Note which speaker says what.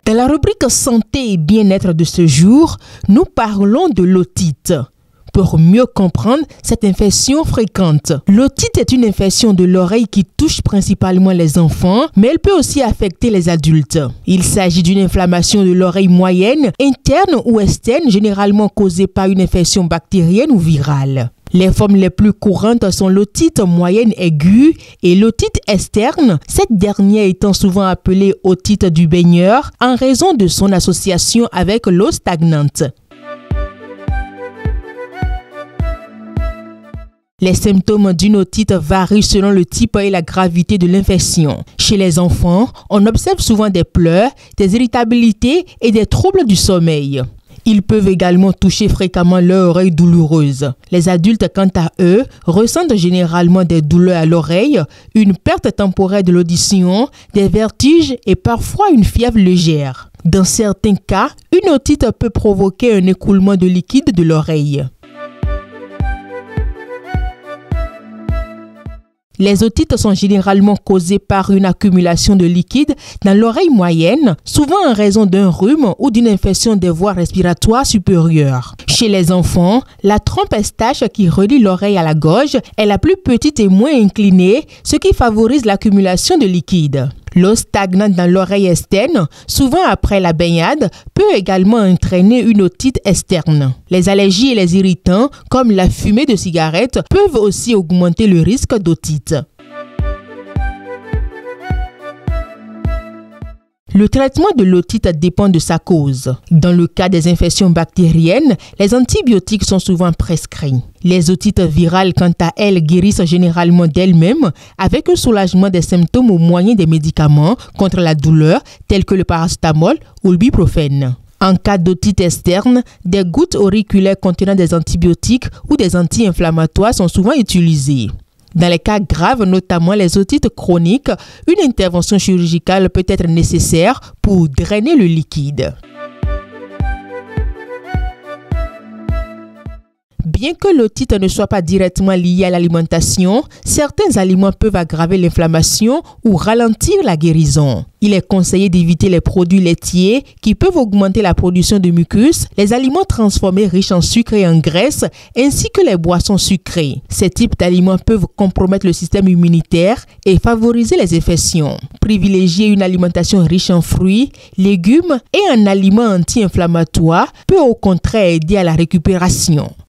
Speaker 1: Dans la rubrique santé et bien-être de ce jour, nous parlons de l'otite. Pour mieux comprendre cette infection fréquente, l'otite est une infection de l'oreille qui touche principalement les enfants, mais elle peut aussi affecter les adultes. Il s'agit d'une inflammation de l'oreille moyenne, interne ou externe, généralement causée par une infection bactérienne ou virale. Les formes les plus courantes sont l'otite moyenne aiguë et l'otite externe, cette dernière étant souvent appelée otite du baigneur en raison de son association avec l'eau stagnante. Les symptômes d'une otite varient selon le type et la gravité de l'infection. Chez les enfants, on observe souvent des pleurs, des irritabilités et des troubles du sommeil. Ils peuvent également toucher fréquemment leur oreille douloureuse. Les adultes, quant à eux, ressentent généralement des douleurs à l'oreille, une perte temporaire de l'audition, des vertiges et parfois une fièvre légère. Dans certains cas, une otite peut provoquer un écoulement de liquide de l'oreille. Les otites sont généralement causées par une accumulation de liquide dans l'oreille moyenne, souvent en raison d'un rhume ou d'une infection des voies respiratoires supérieures. Chez les enfants, la trompe estache qui relie l'oreille à la gorge est la plus petite et moins inclinée, ce qui favorise l'accumulation de liquide. L'eau stagnante dans l'oreille externe, souvent après la baignade, peut également entraîner une otite externe. Les allergies et les irritants, comme la fumée de cigarette, peuvent aussi augmenter le risque d'otite. Le traitement de l'otite dépend de sa cause. Dans le cas des infections bactériennes, les antibiotiques sont souvent prescrits. Les otites virales, quant à elles, guérissent généralement d'elles-mêmes avec un soulagement des symptômes au moyen des médicaments contre la douleur tels que le paracétamol ou le ibuprofène. En cas d'otite externe, des gouttes auriculaires contenant des antibiotiques ou des anti-inflammatoires sont souvent utilisées. Dans les cas graves, notamment les otites chroniques, une intervention chirurgicale peut être nécessaire pour drainer le liquide. Bien que l'otite ne soit pas directement liée à l'alimentation, certains aliments peuvent aggraver l'inflammation ou ralentir la guérison. Il est conseillé d'éviter les produits laitiers qui peuvent augmenter la production de mucus, les aliments transformés riches en sucre et en graisse, ainsi que les boissons sucrées. Ces types d'aliments peuvent compromettre le système immunitaire et favoriser les infections. Privilégier une alimentation riche en fruits, légumes et en aliments anti-inflammatoires peut au contraire aider à la récupération.